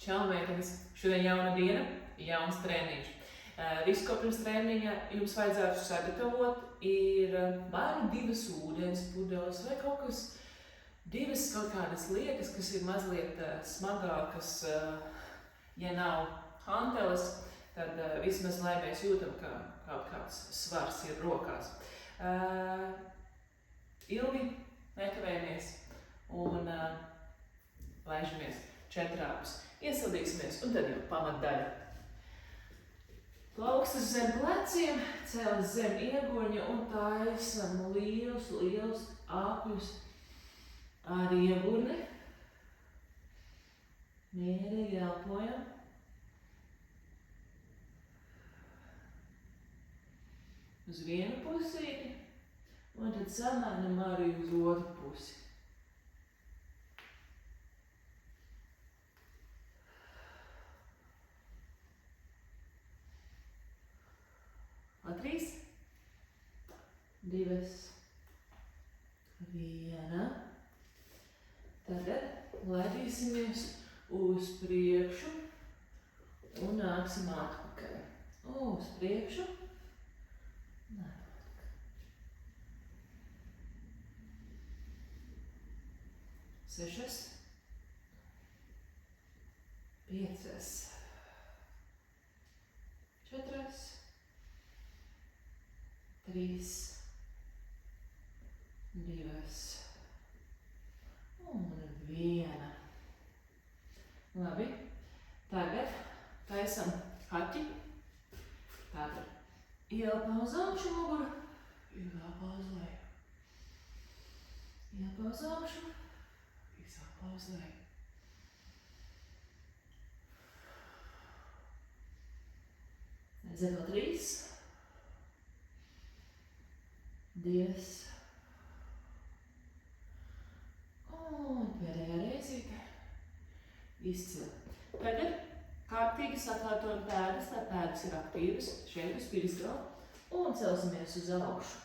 Čau, meitenes! Šodien jauna diena, jauns treniņš. Viss, ko pirms treniņa jums vajadzētu sagatavot, ir vai nu divas ūdens pudeles vai kaut kādas lietas, kas ir mazliet smagākas. Ja nav hanteles, tad vismaz lai mēs jūtam, ka kaut kāds svars ir rokās. Ilgi nekavējamies un laižamies četrāpus. Iesildīsimies un tad jau pamatdaļa. Plaukstas zem pleciem, ceļas zem ieguļa un taisam lielus apļus ar iegurni. Mierīgi elpojam. Uz vienu pusīti un tad samainam arī uz otru pusi. Trīs, divas, viena. Tagad laidīsimies uz priekšu un nāksim atpakaļ. Uz priekšu. Sešas, piecas, četras, trīs, divas un viena. Labi, tagad taisam haķi. Tātad ielpa uz augšu muguru, ielpa uz leju. Ielpa uz augšu, ielpa uz leju. Aiziet vēl trīs. Divas. Un pēdējā reizīte. Izcili. Tagad kārtīgi sakārtojam pēdas, lai pēdas ir aktīvas. Šeit uz pirkstala. Un celsimies uz augšu.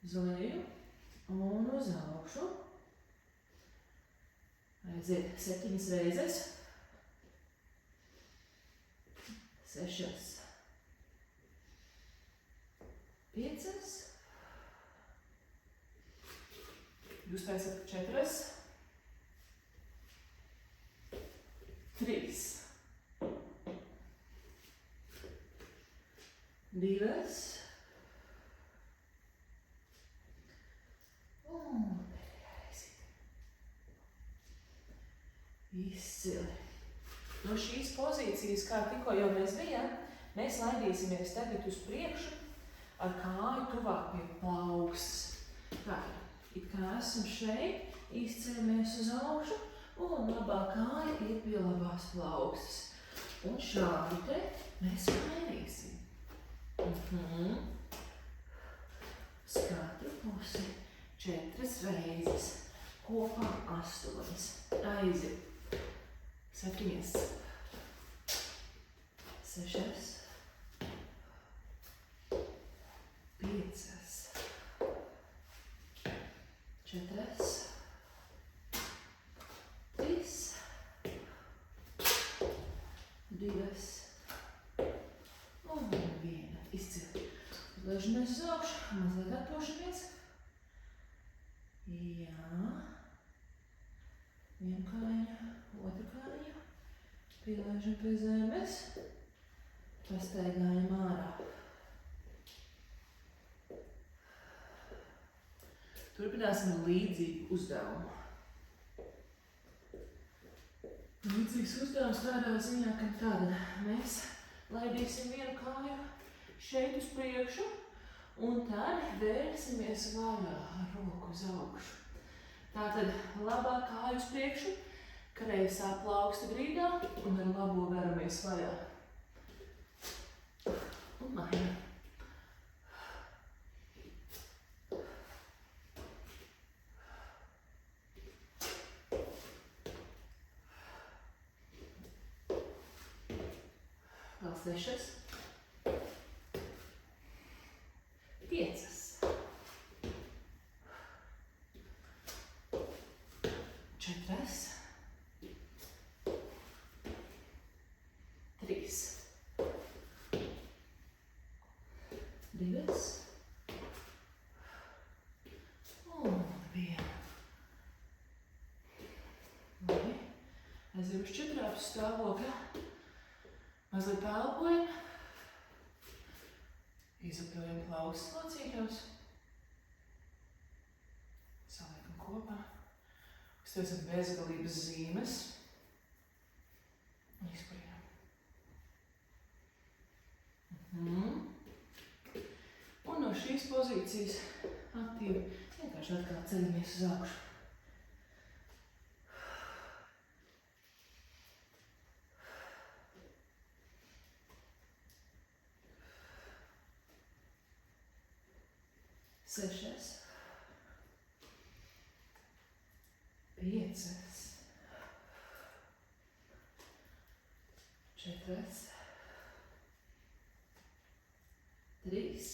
Uz leju un uz augšu. Aiziet 7 reizes. 6. 5. Jūs taisat 4. 3. 2. Un pēdējā reizīte. Izcili. No šīs pozīcijas, kā tikko jau mēs bijām, mēs laidīsimies tagad uz priekšu ar kāju tuvāk pie plaukstas. Tātad, it kā esam šeit, izceļamies uz augšu un labā kāja ir pie labās plaukstas. Un šādi te mēs mainīsim. Uz katru pusi 4 reizes, kopā 8. Aiziet. 7. 6. 5. 4. 3. 2. Un 1. Izcili. Uzlaižamies uz augšu, mazliet atpūšamies. Jā. Viena kājiņa, otra kājiņa. Pielaižam pie zemes. Pastaigājam ārā. Turpināsim ar līdzīgu uzdevumu. Līdzīgs uzdevums tādā ziņā, ka tātad mēs laidīsim vienu kāju šeit uz priekšu un tad vērsimies vaļā ar roku uz augšu. Tātad labā kāja uz priekšu, kreisā plauksta grīdā un ar labo veramies vaļā. Un mainam. Vēl 6. 5. 4. Aizjām uz četrāpju stāvokļa. Mazliet pelpojam. Izapļojam plaukstas locītos. Saliekam kopā. Uztaisam bezgalības zīmes. Izpļojam. Un no šīs pozīcijas aktīvi vienkārši atkal ceļamies uz augšu. Sešas, piecas, četras, trīs,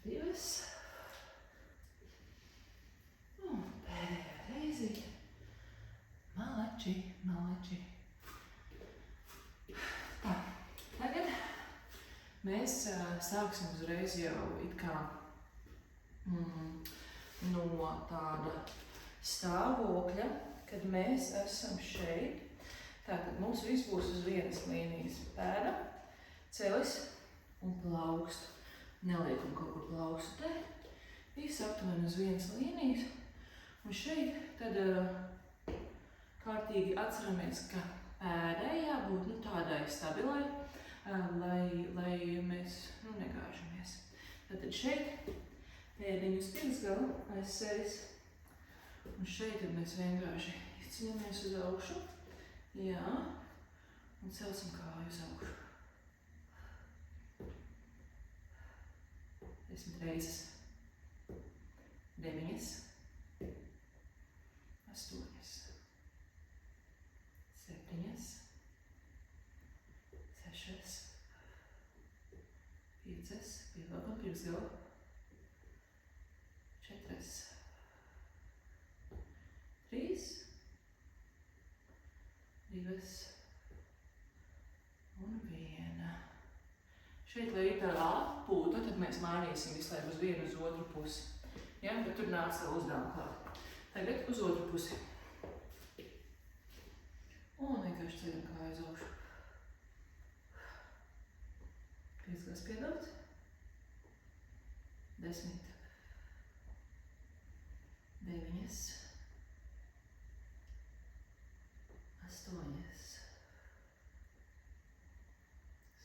divas, un pēdējā reizīte. Malači, malači. Tā, tagad mēs sāksim uzreiz jau it kā no tāda stāvokļa, kad mēs esam šeit. Tātad mums viss būs uz vienas līnijas. Pēda, celis un plauksta. Neliekam kaut kur plaukstu te. Viss aptuveni uz vienas līnijas. Un šeit tad kārtīgi atceramies, ka pēdai jābūt tādai stabilai, lai mēs negāžamies. Tātad šeit pēdiņu uz pirksgalu aiz sevis. Un šeit tad mēs vienkārši izceļamies uz augšu. Jā. Un celsim kāju uz augšu. 10 reizes. 9. 8. 7. 6. 5. Pievelkam pirksgalu. 4. 3. 2. Un 1. Šeit, lai ir tāda atpūta, tad mēs mainīsim visu laiku uz vienu uz otru pusi. Ja? Bet tur nāk savu uzdevumu klāt. Tagad uz otru pusi. Un vienkārši ceļam kāju uz augšu. Pirksgals pievelkts. 10. 9. 8.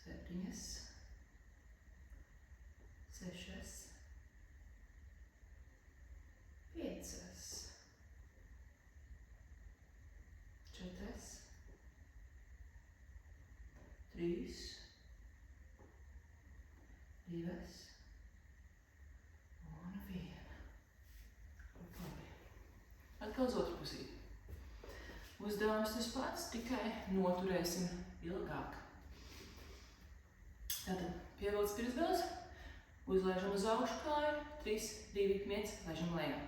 7. 6. 5. 4. 3. 2. Un 1. Atkal uz otru pusī. Uzdevums tas pats, tikai noturēsim ilgāk. Tātad pievelc pirksgals, uzlaižam uz augšu kāju, 3, 2, 1, laižam lejā.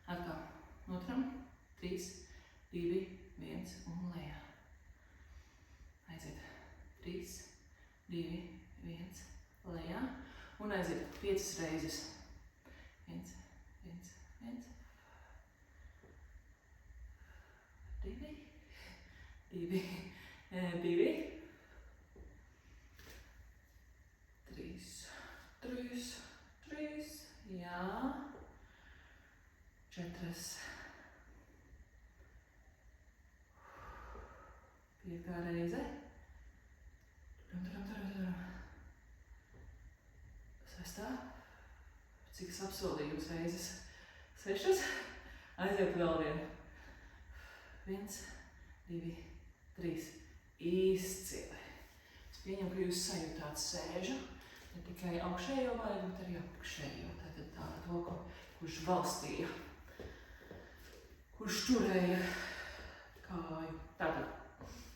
Atkal noturam, 3, 2, 1 un lejā. Aiziet, 3, 2, 1, lejā. Un aiziet 5 reizes. 1, 1, 1. 2, 2, 2, 3, 3, 3, jā, 4, 5 reize, turam, 6, cik es apsolīju jums reizes, 6, aiziet vēl vienu. 1, 2, 3. Izcili. Es pieņemu, ka jūs sajūtāt sēžu, ne tikai augšējo vaigu, bet arī apakšējo. Tātad tāda roku, kurš valstīja, kurš turēja kāju. Tātad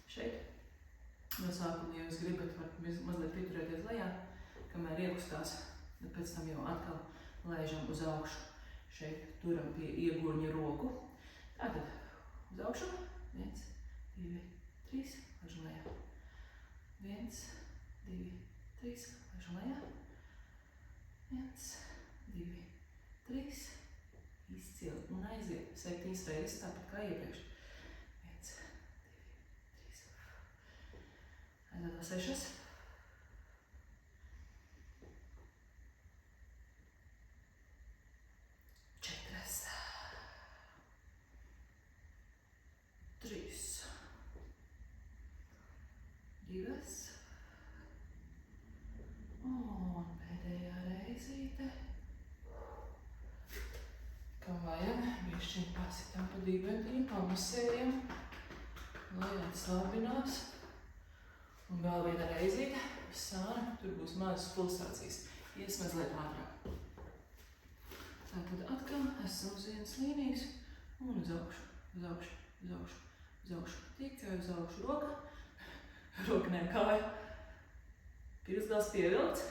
šeit no sākuma, ja jūs gribat, varat mazliet pieturēties lejā, kamēr iekustās, bet pēc tam jau atkal laižam uz augšu. Šeit turam pie iegurņa roku. Tātad uz augšu. 1, 2, 3. Laižam lejā. 1, 2, 3. Laižam lejā. 1, 2, 3. Izcili. Izcili un aiziet 7 reizes, tāpat kā iepriekš. 1, 2, 3. Aiziet vēl 6. 4, 3, 2. Un pēdējā reizīte. Kam vajag, bišķiņ pasitam pa dibentiņu, pamasējam, lai atslābinās. Un vēl viena reizīte, sāni, tur būs mazas pulsācijas. Ies mazliet ātrāk. Tātad atkal esam uz vienas līnijas un uz augšu, uz augšu, uz augšu, uz augšu. Tikai uz augšu roka, roknē kāja. Pirksgals pievilkts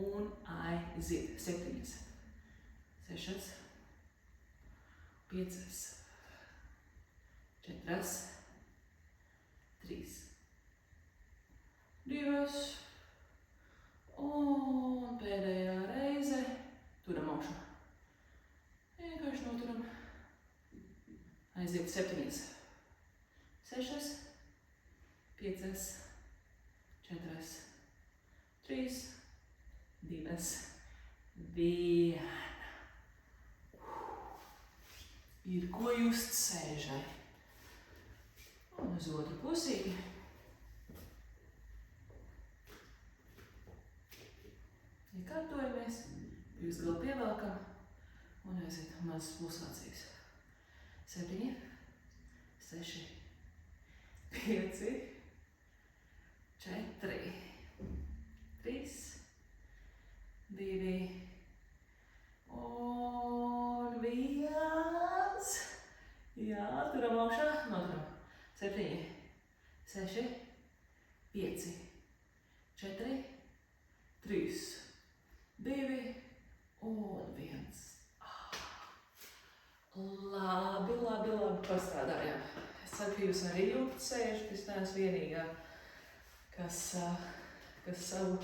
un aiziet 7, 6, 5, 4, 3, 2. Un pēdējā reize. Turam augšā. Vienkārši noturam. Aiziet 7, 6, 5, 4, 3, 2, 1. Ir ko just sēžai. Un uz otru pusīti. Iekārtojamies, pirksgalu pievelkam un aiziet mazas pulsācijas. 7, 6, 5, 4, 3, 2 un 1. Jā, turam augšā, noturam. 7, 6, 5, 4, 3, 2 un 1. Labi pastrādājām. Es ceru, ka jūs arī jūtat sēžat, es neesmu vienīgā, kas savu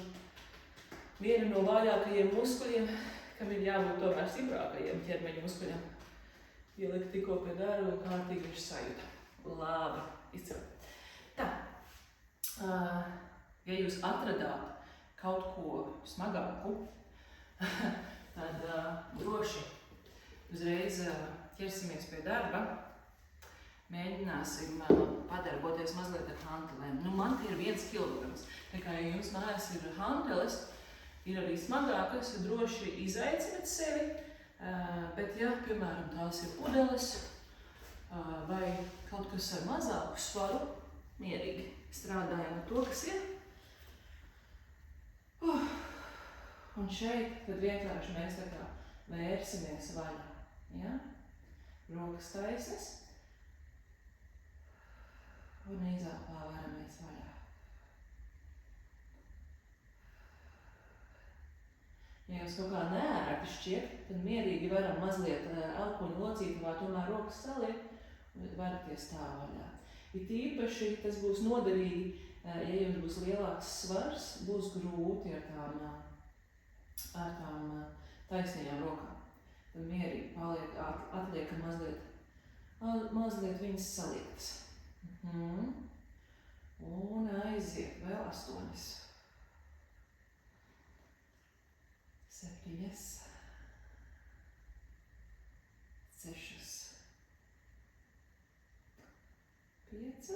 vienu no vājākajiem muskuļiem, kam ir jābūt tomēr stiprākajiem ķermeņa muskuļiem, ielikt tikko pie darba un kārtīgi viņš sajūta. Labi, izcili. Tā, ja jūs atradāt kaut ko smagāku, tad droši uzreiz ķersimies pie darba. Mēģināsim padarboties mazliet ar hantelēm. Man tie ir 1 kilograms. Tā kā ja jums mājās ir hanteles, ir arī smagākas, droši izaicināt sevi. Bet ja, piemēram, tās ir pudeles vai kaut kas ar mazāku svaru, mierīgi strādājam ar to, kas ir. Un šeit tad vienkārši mēs tā kā vērsimies vaļā. Ja? Rokas taisnas. Un izelpā varamies vaļā. Ja jums kaut kā neērti šķiet, tad mierīgi varam mazliet elpoņu locītavā tomēr rokas saliekt un varaties tā vaļā. It īpaši tas būs noderīgi, ja jums būs lielāks svars, būs grūti ar tām taisnajām rokām. Tad mierīgi atliekam mazliet viņas saliektas. Un aiziet vēl 8. 7, 6, 5,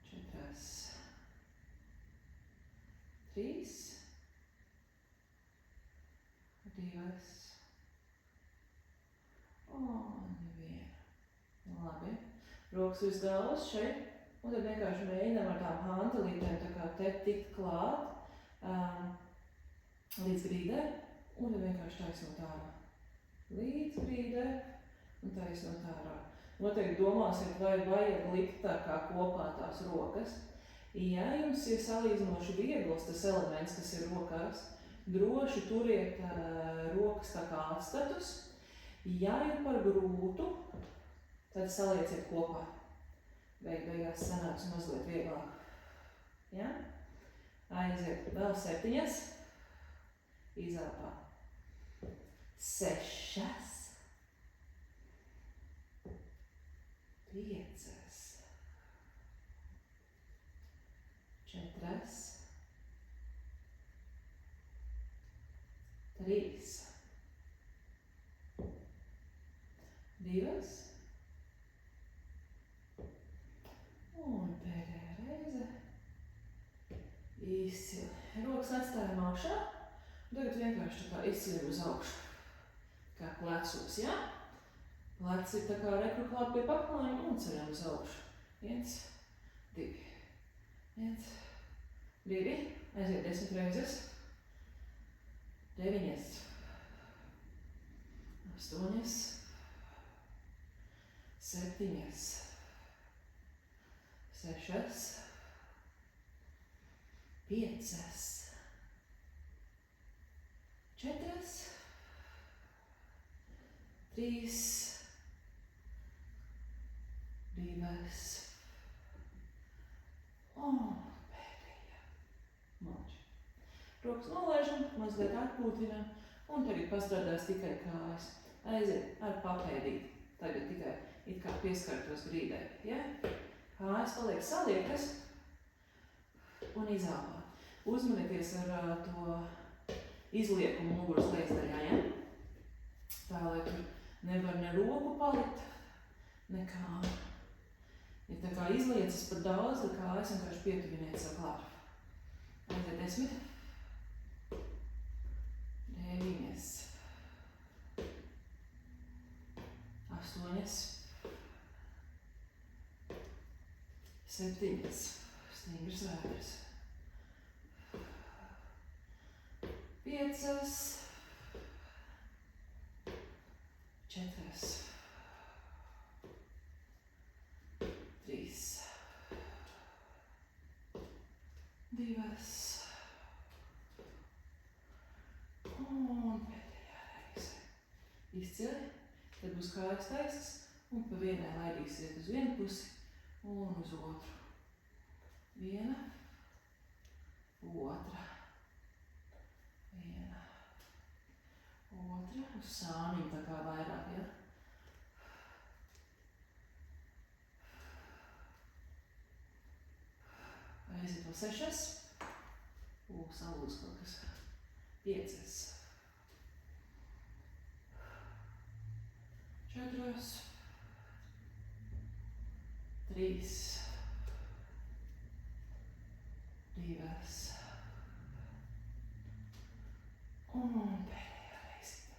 4, 3, 2 un 1. Labi. Rokas uz galvas šeit. Un tad vienkārši mēģinām ar tām hantelītēm tā kā te tikt klāt līdz grīdē. Un tad vienkārši taisnot ārā. Līdz grīdē un taisnot ārā. Noteikti domāsiet, vai vajag likt tā kā kopā tās rokas. Ja jums ir salīdzinoši viegls tas elements, kas ir rokās, droši turiet rokas tā kā atstatus. Ja ir par grūtu, tad salieciet kopā. Beigās sanāks mazliet vieglāk. Ja? Aiziet vēl 7. Izelpā. 6, 5, 4, 3, 2, un pēdējā reize. Izcili. Rokas atstājam augšā. Tagad vienkārši tā kā izcili uz augšu. Kā plecos, ja? Pleci ir tā kā rekruklāt pie paklājuma un ceļam uz augšu. 1, 2. 1, 2. Aiziet 10 reizes. 9, 8, 7, 6, 5, 4, 3, 2, un pēdējā. Mači. Rokas nolaižam, mazliet atpūtinam, un tagad pastrādās tikai kājas. Aiziet ar papēdīt. Tagad tikai it kā pieskartos grīdai. Ja? Kājas paliek saliekas un izāpāt. Uzmanieties ar to izliekumu muguras liesdaļā. Ja? Tā, lai tur nevar ne roku palikt, nekā. Ja tā kā izliecis par daudz, tad kājas vienkārši pietuviniet savu klāpu. Aiziet 10. 9, 8, 7, stingrs vēders, 5, 4, 3, 2, un pēdējā reize. Izcili, tad būs kājas taisas un pa vienai laidīsiet uz vienu pusi un uz otru. 1, 2, 1, 2, uz sāniņu tā kā vairāk, ja? Aiziet vēl 6. Salūdz kaut kas. 5, 4, 3, 2, un pēdējā reizē.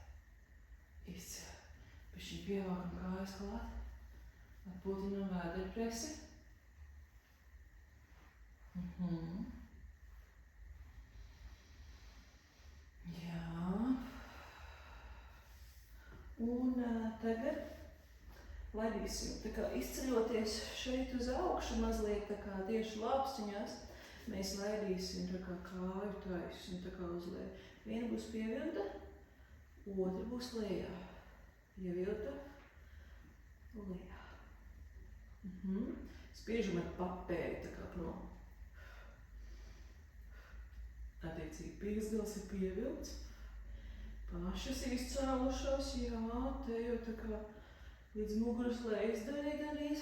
Izcili. Pišķiņ pievākam kājas klāt. Atpūtinam vēderpresi. Jā. Un tagad laidīsim tā kā izceļoties šeit uz augšu, mazliet tā kā tieši lāpstiņās. Mēs laidīsim tā kā kāju taisni, tā kā uz leju. Viena būs pievilta, otra būs lejā. Pievilta, lejā. Spiežam ar papēju tā kā prom. Attiecīgi pirksgals ir pievilts. Pašas izcēlušās, jā, te jau tā kā līdz muguras lejas daļai darīt.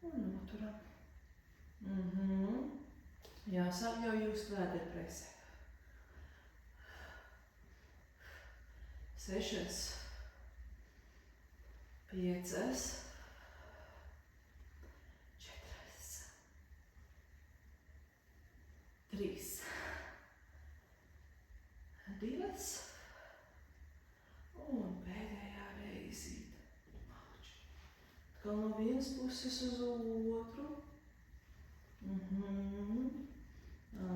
Un noturam. Jā, sāk jau just vēderpresē. 6, 5, 4, 3, 2, un pēdējā reizīt. Atkal no vienas puses uz otru.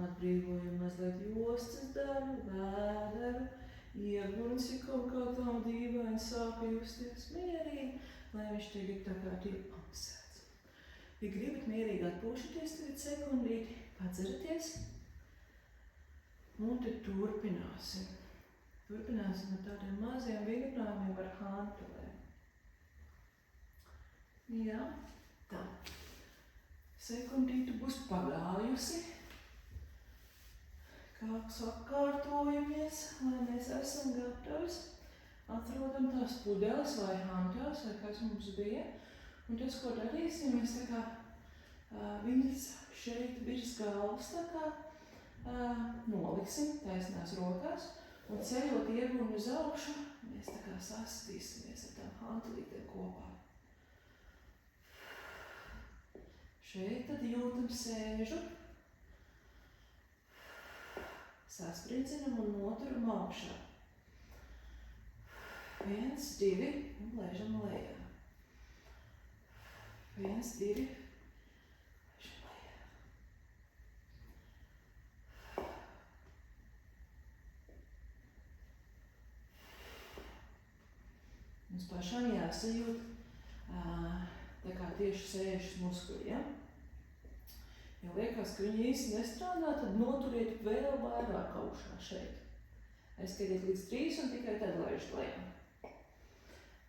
Atbrīvojam mazliet jostas daļu, vēderu. Ieguns ir kaut kā tā dīvaini sāka justies mierīgi, lai viņš tagad tā kā tiek apsēdz. Ja gribat mierīgi atpūšaties tagad sekundīti, padzeraties. Un tad turpināsim. Turpināsim ar tādiem maziem vingrinājumiem ar hantelēm. Jā, tā. Sekundīti būs pagājusi. Kā sakārtojamies, lai mēs esam gatavi. Atrodam tās pudeles vai hantās, vai kas mums bija. Un tas, ko darīsim, mēs tā kā viņas šeit virs galvas tā kā noliksim taisnās rokās. Un ceļot ieguni uz augšu, mēs tā kā sastīsimies ar tām hantelītēm kopā. Šeit tad jūtam sēžu. Saspridzinam un noturam augšā. 1, 2 un lēžam lejā. 1, 2, lēžam lejā. Mums pašām jāsajūt tā kā tieši sēžas muskuļi, ja? Ja liekas, ka viņi īsti nestrādā, tad noturiet vēl vairāk augšā šeit. Aizskaitiet līdz 3 un tikai tad laižat lejā.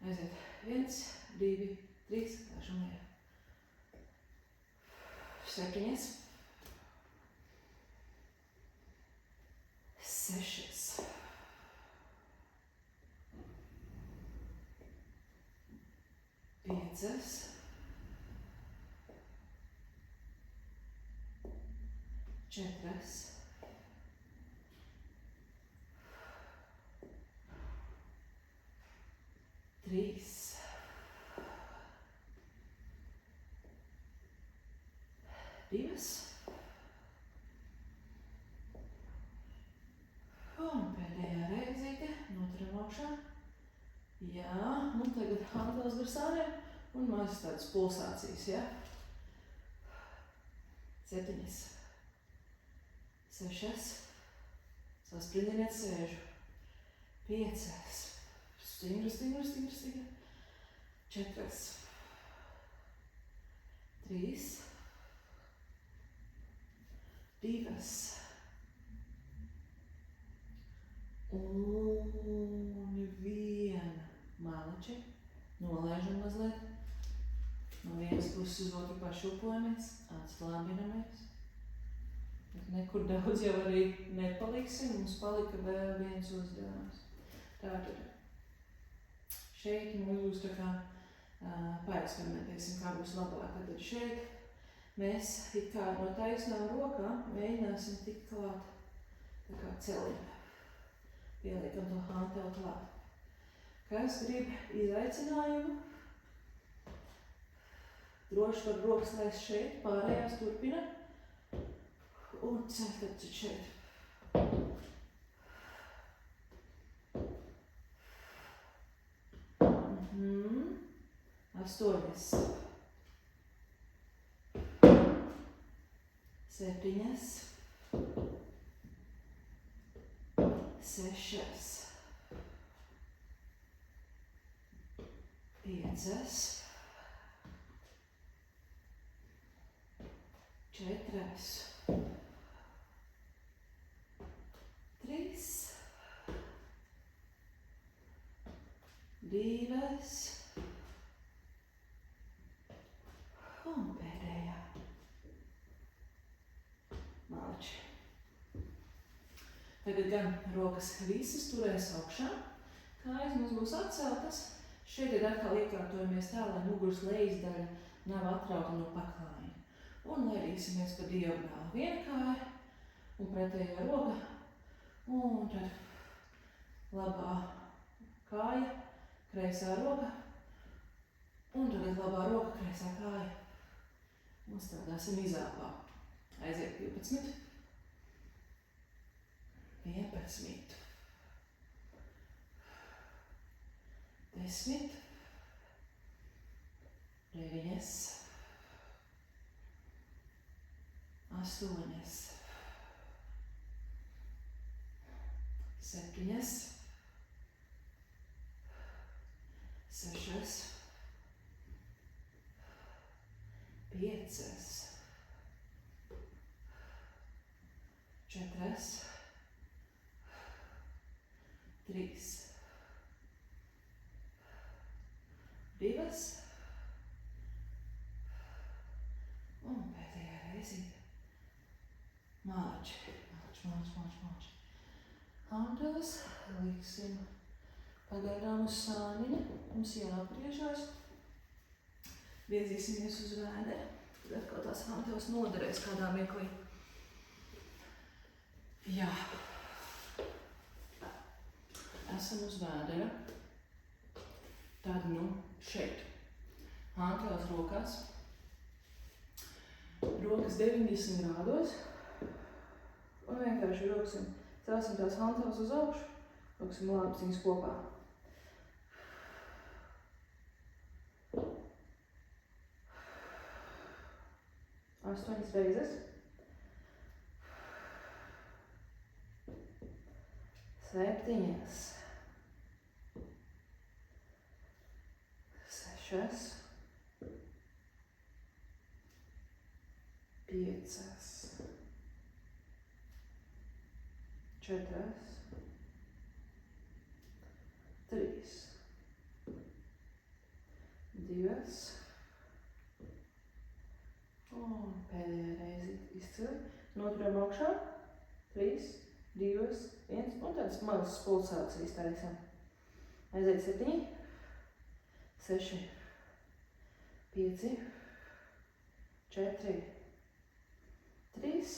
Aiziet 1, 2, 3, laižam lejā. 7, 6, 5, 4, 3, 2, un pēdējā reizīte, noturam augšā. Jā, nu tagad hanteles gar sāniem un mazas tādas pulsācijas, ja? 7, 6, sasprindiniet sēžu. 5, stingri, 4, 3, 2, un 1. Maliči. Nolaižam mazliet. No vienas puses uz otru pašupojamies, atslābinamies. Nekur daudz jau arī nepaliksim, mums palika vēl viens uzdevums. Tātad šeit mums tā kā paeksperimentēsim, kā būs labāk. Tad šeit mēs it kā no taisnām rokām mēģināsim tikt klāt tā kā celim. Pieliekam to hanteli klāt. Kas grib izaicinājumu? Droši var rokas laist šeit, pārējās turpina. Un ceļat šeit. 8, 7, 6, 5, 4, 3, 2, un pēdējā. Maliči. Tagad gan rokas visas turēs augšā, kājas mums būs atceltas. Šeit ir atkal iekārtojamies tā, lai muguras lejas daļa nav atrauta no paklājiņa. Un laidīsimies pa diagonāli. Viena kāja un pretējā roka. Un tad labā kāja, kreisā roka. Un tagad labā roka, kreisā kāja. Un strādāsim izāpā. Aiziet 12, 11, 10, 9, 8, 7, 6, 5, 4, 3, 2, un pēdējā reizīte. Maliči. Māč. Hanteles liksim pagaidām uz sāniņa. Mums jāapgriežās. Viezīsimies uz vēdera. Tad atkal tās hanteles noderēs kādā mirklī. Jā. Esam uz vēdera. Tad šeit. Hanteles rokās. Rokas 90 grādos. Un vienkārši celsim tās hanteles uz augšu. Roksim lāpstiņas kopā. 8 reizes. 7. 6. 5. 4. 3. 2. Un pēdējā reizi izcili. Noturam augšā. 3, 2, 1. Un tādas mazas pulsācijas taisam. Aiziet 7, 6, 5, 4, 3,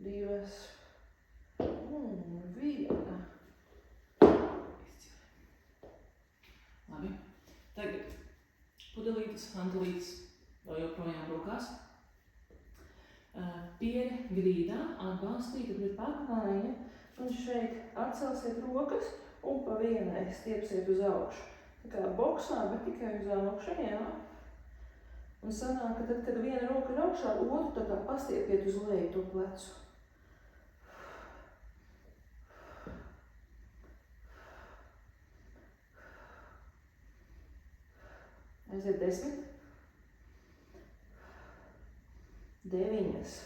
2 un 1. Labi. Tagad pudelītes, hantelītes vēl joprojām rokās. Pieri grīdā atbalstīta pret pakājiņa. Un šeit atcelsiet rokas un pa vienai stiepsiet uz augšu. Tā kā boksā, bet tikai uz augšu, jā. Un sanāk, ka tad, kad viena roka ir augšā, otru tā kā pastiepiet uz leju to plecu. Aiziet 10, 9,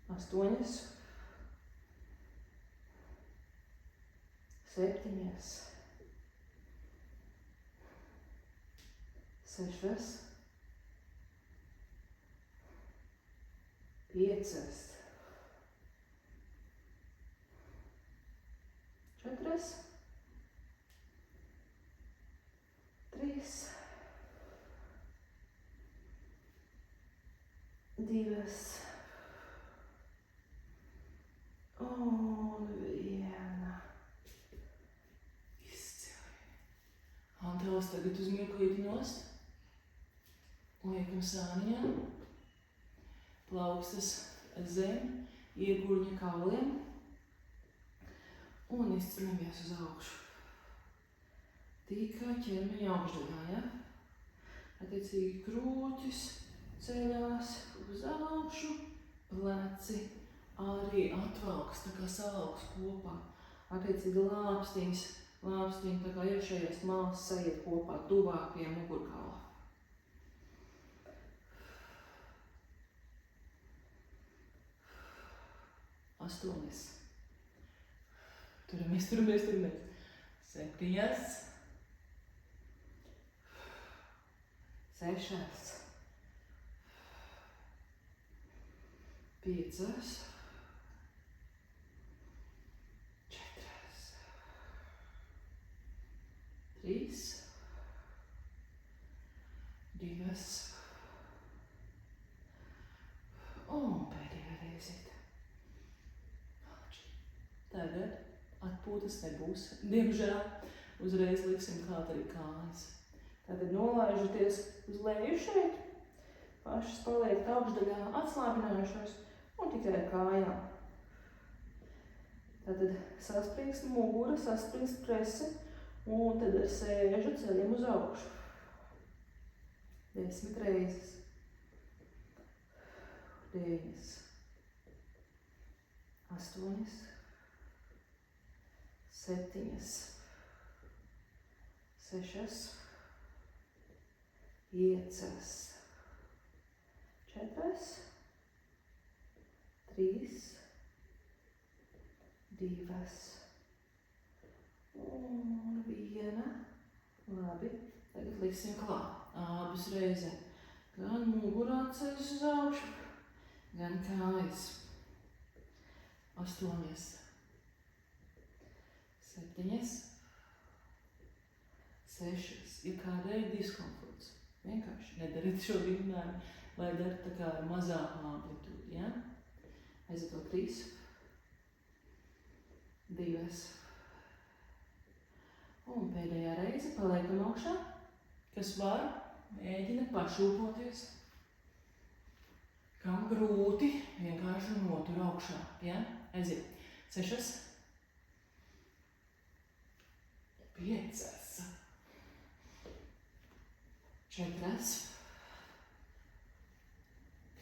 8, 7, 6, 5, 4, 3, 2 un 1. Izcili. Hanteles tagad uz mirklīti nost. Liekam sāniņā. Plaukstas zem iegurņa kauliem. Un izceļamies uz augšu. Tikai ķermeņa augšdaļā, ja? Attiecīgi krūtis ceļās uz augšu, pleci arī atvalks, tā kā savalks kopā. Attiecīgi lāpstiņi tā kā iekšējās malas sajiet kopā, tuvāk pie mugurkaula. Astoņas. Turamies. 7. 6. 5. 4. 3. 2. Un pēdējā reizīt. Tagad atpūtas nebūs. Diemžēl uzreiz liksim klāt arī kājas. Tātad nolaižaties uz leju šeit. Pašas paliekat augšdaļā atslābinājušos un tikai ar kājām. Tātad saspringst mugura, saspringst prese un tad ar sēžu ceļam uz augšu. 10 reizes. 9. 8. 7. 6. 5. 4. 3. 2. Un 1. Labi, tagad liksim klāt. Abas reizē. Gan mugurā ceļas uz augšu, gan kājas. 8, 7, 6. Ja kādēļ diskomforts, vienkārši nedariet šo vingrinājumi, vai darat tā kā ar mazāku amplitūdu, ja? Aiziet vēl 3, 2. Un pēdējā reize paliekam augšā, kas var, mēģina pašūpoties. Kam grūti, vienkārši notur augšā, ja? Aiziet 6, 5, 4,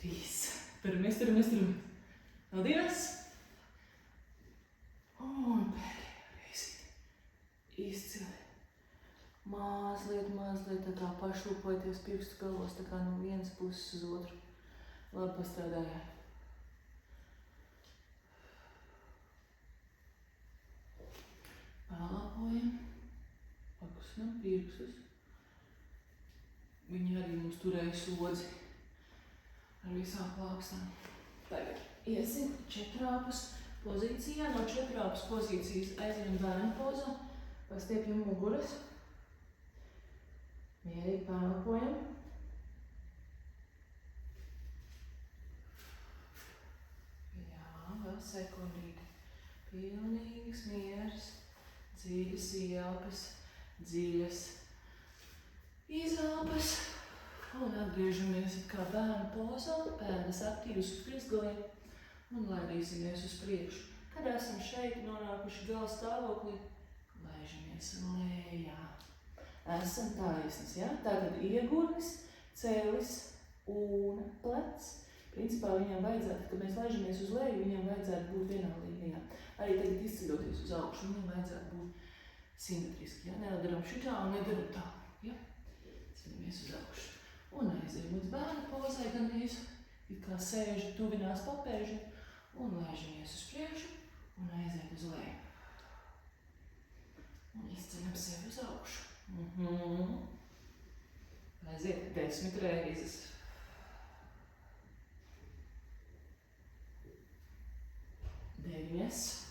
3. Turamies. Vēl 2. Un pēdējā reizīti. Izcili. Mazliet tā kā pašūpojoties pirkstu galos, tā kā no vienas puses uz otru. Labi pastrādājāt. Pāpojam. Pakustinam pirkstus. Viņi arī mums turēja slodzi ar visām plākstām. Tagad iesim 4 pozīcijā. No 4 pozīcijas aizējam bērnu pozā. Pastiepjam muguras. Mierīgi pāpojam. Jā, vēl sekundīti. Pilnīgs miers, dziļas ieelpas, dziļas izelpas. Un atgriežamies kā bērnu pozā, pēdas aktīvas uz priekšgaliem un laidīsimies uz priekšu. Kad esam šeit nonākuši gala stāvoklī, laižamies lejā. Esam taisnas, ja? Tātad iegurnis, celis un plecs. Principā viņam vajadzētu, kad mēs laižamies uz leju, viņam vajadzētu būt vienā līnijā. Arī tagad izceļoties uz augšu, viņam vajadzētu būt simetriski, ja? Nedaram šitā un nedaram tā, ja? Ceļamies uz augšu. Un aizējam līdz bērnu pozai gandrīz, it kā sēži, tuvinās papēži, un laižamies uz priekšu un aiziet uz leju. Un izceļam sevi uz augšu. Aiziet 10 reizes. 9.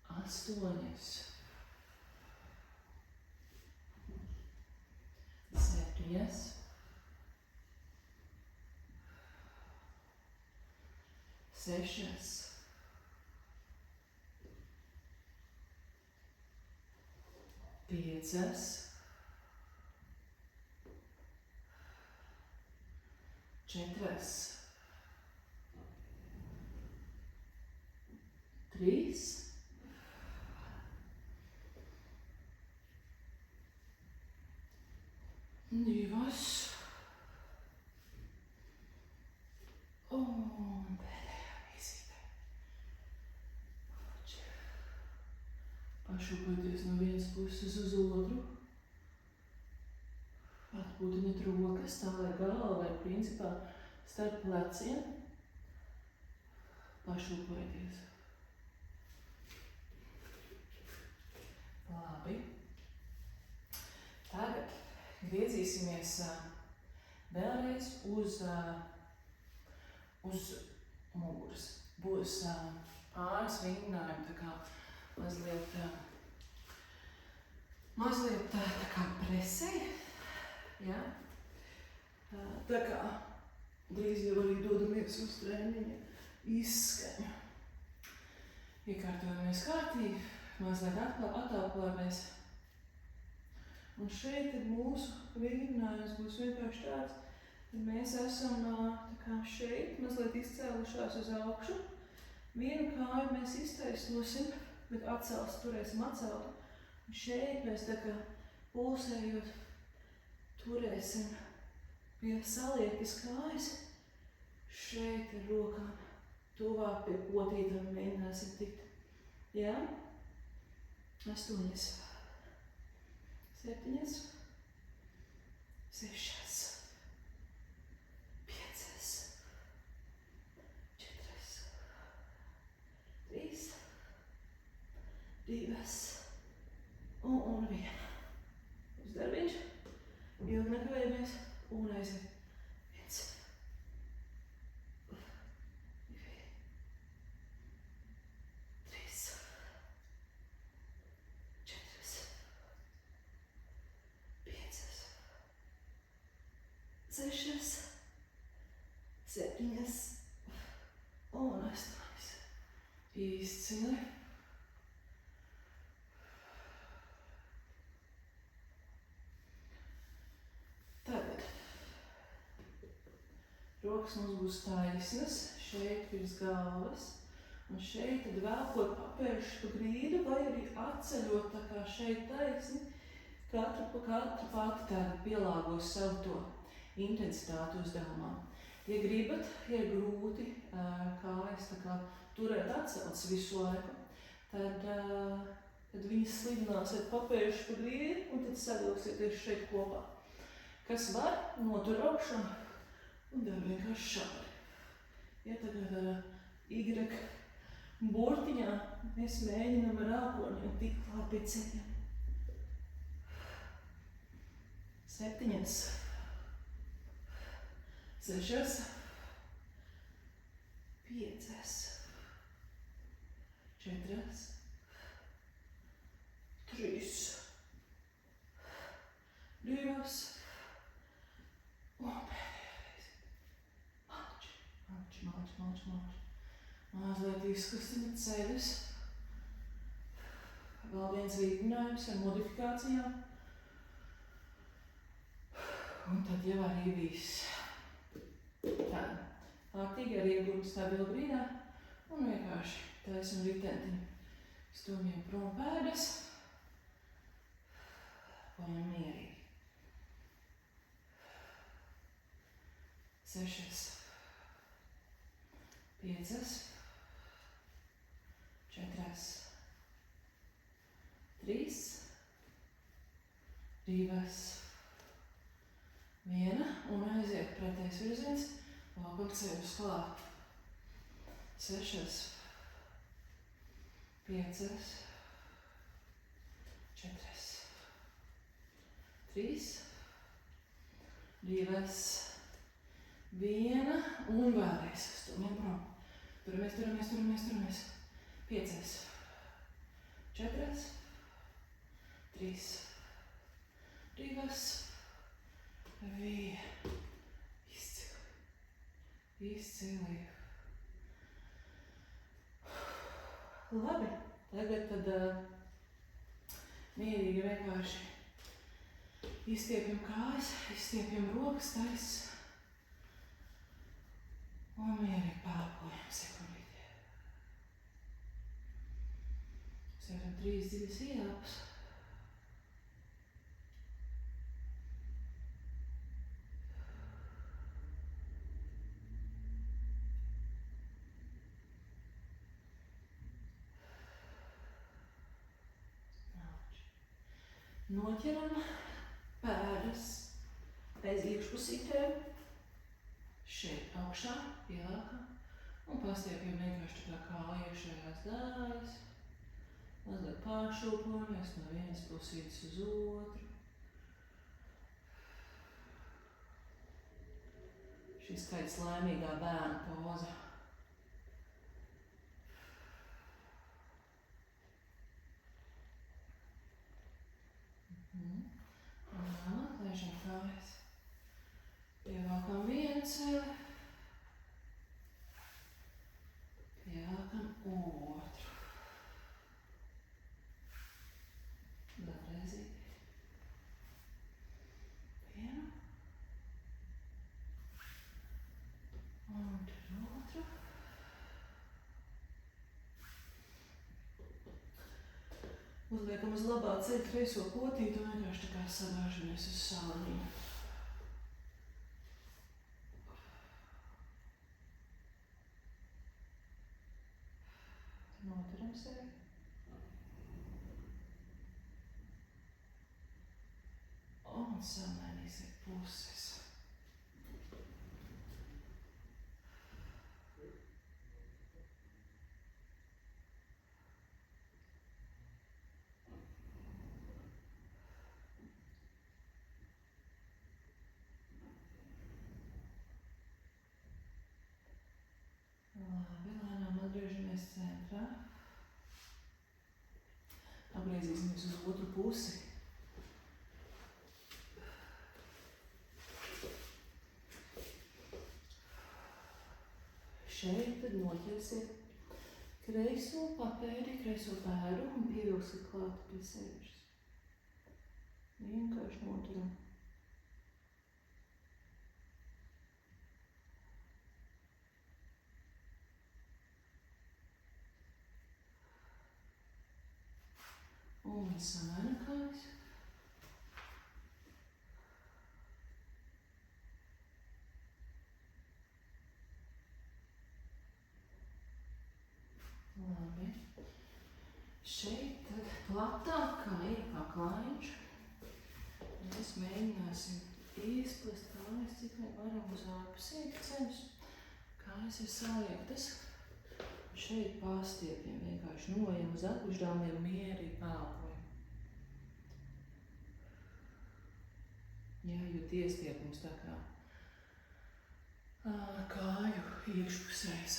8. 7. 6. 5. 4. 3. 2. Un pēdējā reizīte. Pašūpoties no vienas puses uz otru. Atpūtināt rokas, tā lai galva ir principā starp pleciem. Pašūpoties. Labi. Tagad griezīsimies vēlreiz uz muguras. Būs pāris vingrinājumi, tā kā mazliet tā kā presē. Ja? Tā kā drīz jau arī dodamies uz treniņa izskaņu. Iekārtojamies kārtīgi, mazliet attāpojamies. Un šeit mūsu vingrinājums būs vienkārši tāds, ka mēs esam tā kā šeit mazliet izcēlušās uz augšu. Vienu kāju mēs iztaisosim, bet turēsim atceltu. Un šeit mēs tā kā pulsējot turēsim pie saliekas kājas. Šeit ar rokām tuvāk pie potītām mēģināsim tikt. Jā? 8. 7. 6. 5. 4. 3. 2. Un 1. 6, 7 un 8. Izcili. Tagad rokas mums būs taisnas, šeit virs galvas. Un šeit tad velkot papēžus pa grīdu vai arī atceļot tā kā šeit taisni. Katra pati tagad pielāgos savu to intensitāti uzdevumam. Ja gribat, ja ir grūti kājas tā kā turēt atceltas visu laiku, tad viņas slidināsiet papēžus pa grīdu un tad sadalsieties šeit kopā. Kas var, notur augšā un dara vienkārši šādi. Ja tagad ar Y burtiņā mēs mēģinām ar ākoņiem tikt klāt pie ceļiem. 7, 6, 5, 4, 3, 2, un pēdējais. Malči. Mazliet izkustināt ceļus. Vēl viens vīdinājums ar modifikācijām. Un tad jau arī viss. Tad kārtīgi ar iegūmu stabilu grīdā un vienkārši taisam ritentiņu. Stumjam prom pēdas. Paņem mierīgi. 6, 5, 4, 3, 2, 1 un aiziet pretējs virziens, labāk ceļus klāt. 6, 5, 4, 3, 2, 1 un vēlreiz stumjam prom. Turamies. 5, 4, 3, 2, 1. Izcili. Labi, tagad tad mierīgi vienkārši izstiepjam kājas, izstiepjam rokas taisas. Un mierīgi pārpojam sekundīti. Sēram 3 dziļas ieelpas. Noķeram pēdas aiz iekšpusītēm. Šeit augšā pielākam un pastiepjam vienkārši tā kā iekšējās daļas. Mazliet pāršūpojamies no vienas pusītes uz otru. Šis skaits laimīgā bērna poza. Un atlaižam kājas. Pievākam vienu celi. Pievākam otru. Vēlreizīgi. Vienu. Un tad otru. Uzliekam uz labā ceļa kreiso potīti un vienkārši tā kā sagāžamies uz sāniņu. Noturam sevi. Un samainīsiet puses. Labi, lēnām atgriežamies centrā. Apgriezīsimies uz otru pusi. šeit tad noķersiet kreiso papēdi, kreiso pēdu un pievilksiet klāt pie sevis. Vienkārši noturam. Un samaina kājas. Labi. Šeit tad platāk kā ir paklājiņš. Mēs mēģināsim izplest kājas, cik vien varam uz ārpusīgi ceļus. Kājas ir saliektas. Šeit pārstiepiem vienkārši nojam uz atpušdāmiem mierīgi pēlpojam. Jājūt iestiepums tā kā kāju iekšpusēs.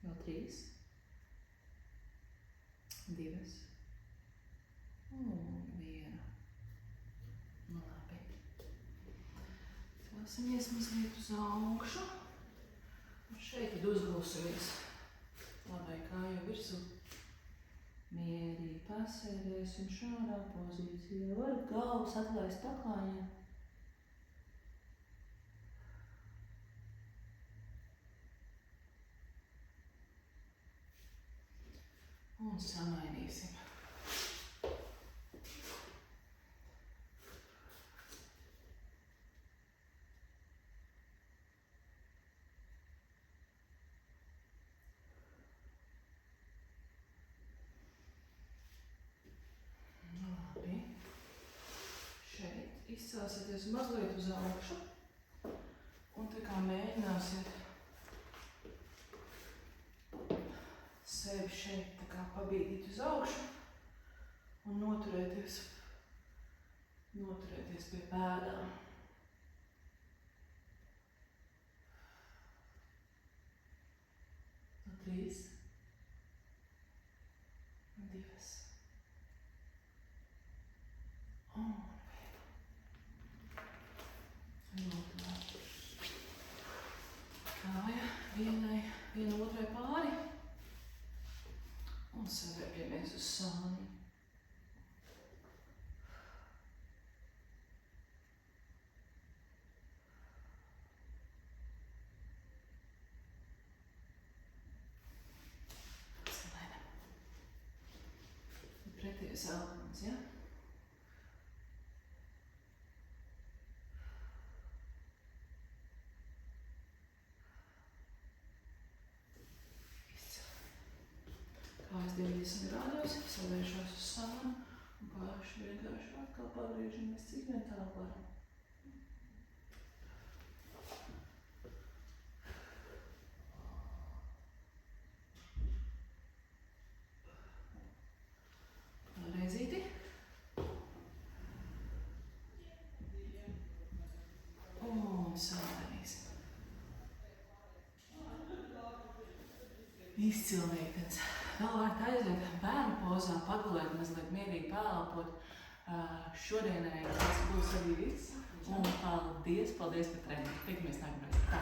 Vēl 3, 2 un 1. Nu labi. Celsimies mazliet uz augšu. Un šeit tad uzgulsimies labai kāju virsū. Mierīgi pasēdēsim šādā pozīcijā. Varat galvas atlaist paklājā. Un samainīsim. Labi. Šeit izcelsieties mazliet uz augšu. Un tā kā mēģināsiet sevi šeit tā kā pabīdīt uz augšu un noturēties pie pēdām. No 3 un 2. Un 1. Ļoti labi. Kāja viena otrai pāri. Un savērpjamies uz sāni. Salēnam. Preties elpums, ja? Kājas 90 grādos, savēršos uz sānu un paši vienkārši atkal pagriežamies, cik vien tālu varam. Vēlreizīti. Un samainīsim. Izcilniekens. Vēl varat aiziet bērnu pozā, pagulēt, mazliet mierīgi pēlpot. Šodienai tas būs arī viss. Un paldies par treniņu. Tikamies nākamreiz. Tā.